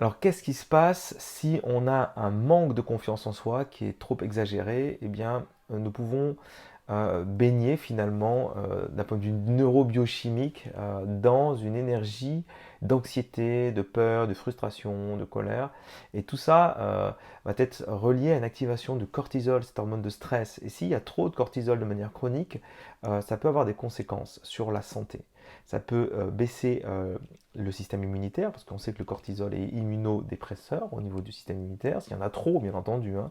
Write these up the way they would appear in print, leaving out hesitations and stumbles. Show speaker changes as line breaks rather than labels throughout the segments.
Alors, qu'est-ce qui se passe si on a un manque de confiance en soi qui est trop exagéré? Eh bien, nous pouvons baigner finalement, d'un point de vue neurobiochimique, dans une énergie d'anxiété, de peur, de frustration, de colère. Et tout ça va être relié à une activation de cortisol, cette hormone de stress. Et s'il y a trop de cortisol de manière chronique, ça peut avoir des conséquences sur la santé. Ça peut baisser le système immunitaire, parce qu'on sait que le cortisol est immunodépresseur au niveau du système immunitaire, s'il y en a trop, bien entendu, hein.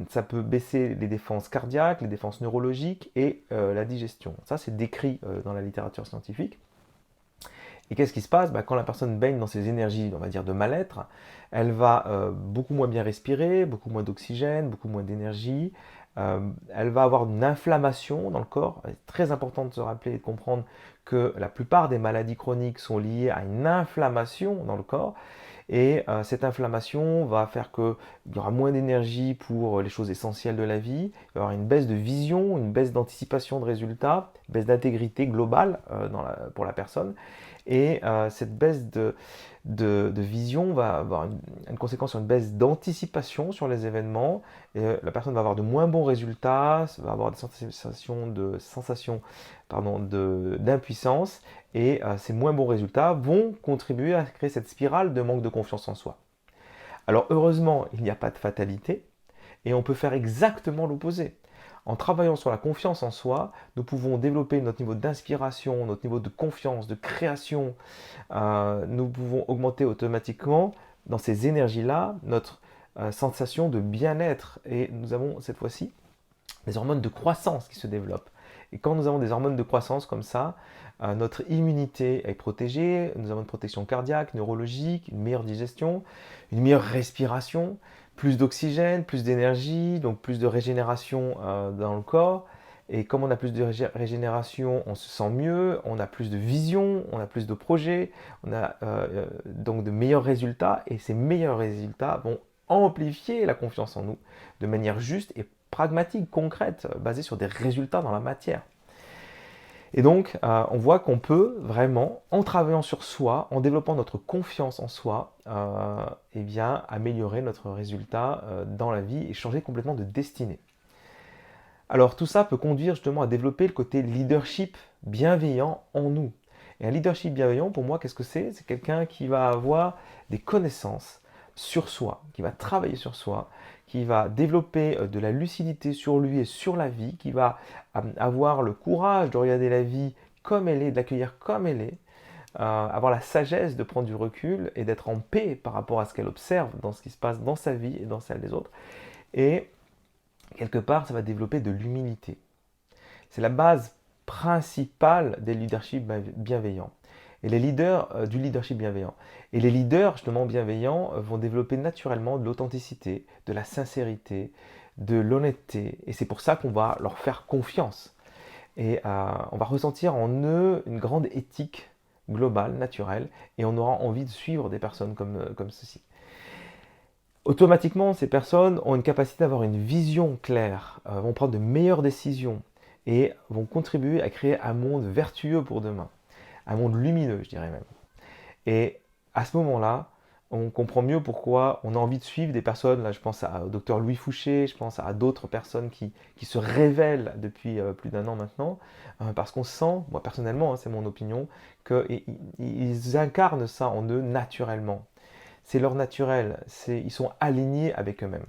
Ça peut baisser les défenses cardiaques, les défenses neurologiques et la digestion. Ça, c'est décrit dans la littérature scientifique. Et qu'est-ce qui se passe? Quand la personne baigne dans ces énergies, on va dire, de mal-être, elle va beaucoup moins bien respirer, beaucoup moins d'oxygène, beaucoup moins d'énergie. Elle va avoir une inflammation dans le corps. C'est très important de se rappeler et de comprendre que la plupart des maladies chroniques sont liées à une inflammation dans le corps. Et cette inflammation va faire qu'il y aura moins d'énergie pour les choses essentielles de la vie, il va y avoir une baisse de vision, une baisse d'anticipation de résultats, une baisse d'intégrité globale pour la personne. Et cette baisse de vision va avoir une conséquence sur une baisse d'anticipation sur les événements. Et la personne va avoir de moins bons résultats, va avoir des sensations d'impuissance. Et ces moins bons résultats vont contribuer à créer cette spirale de manque de confiance en soi. Alors heureusement, il n'y a pas de fatalité et on peut faire exactement l'opposé. En travaillant sur la confiance en soi, nous pouvons développer notre niveau d'inspiration, notre niveau de confiance, de création. Nous pouvons augmenter automatiquement dans ces énergies-là notre sensation de bien-être. Et nous avons cette fois-ci des hormones de croissance qui se développent. Et quand nous avons des hormones de croissance comme ça, notre immunité est protégée, nous avons une protection cardiaque, neurologique, une meilleure digestion, une meilleure respiration, plus d'oxygène, plus d'énergie, donc plus de régénération dans le corps. Et comme on a plus de régénération, on se sent mieux, on a plus de vision, on a plus de projets, on a donc de meilleurs résultats. Et ces meilleurs résultats vont amplifier la confiance en nous de manière juste et pragmatique, concrète, basée sur des résultats dans la matière. Et donc, on voit qu'on peut vraiment, en travaillant sur soi, en développant notre confiance en soi, eh bien, améliorer notre résultat dans la vie et changer complètement de destinée. Alors tout ça peut conduire justement à développer le côté leadership bienveillant en nous. Et un leadership bienveillant, pour moi, qu'est-ce que c'est? C'est quelqu'un qui va avoir des connaissances sur soi, qui va travailler sur soi, qui va développer de la lucidité sur lui et sur la vie, qui va avoir le courage de regarder la vie comme elle est, de l'accueillir comme elle est, avoir la sagesse de prendre du recul et d'être en paix par rapport à ce qu'elle observe dans ce qui se passe dans sa vie et dans celle des autres. Et quelque part, ça va développer de l'humilité. C'est la base principale des leaderships bienveillants. Et les leaders du leadership bienveillant. Et les leaders justement bienveillants vont développer naturellement de l'authenticité, de la sincérité, de l'honnêteté. Et c'est pour ça qu'on va leur faire confiance. Et on va ressentir en eux une grande éthique globale, naturelle, et on aura envie de suivre des personnes comme ceci. Automatiquement, ces personnes ont une capacité d'avoir une vision claire, vont prendre de meilleures décisions et vont contribuer à créer un monde vertueux pour demain, un monde lumineux, je dirais même. Et à ce moment-là, on comprend mieux pourquoi on a envie de suivre des personnes, là je pense au docteur Louis Fouché, je pense à d'autres personnes qui se révèlent depuis plus d'un an maintenant, parce qu'on sent, moi personnellement, hein, c'est mon opinion, qu'ils incarnent ça en eux naturellement. C'est leur naturel, ils sont alignés avec eux-mêmes.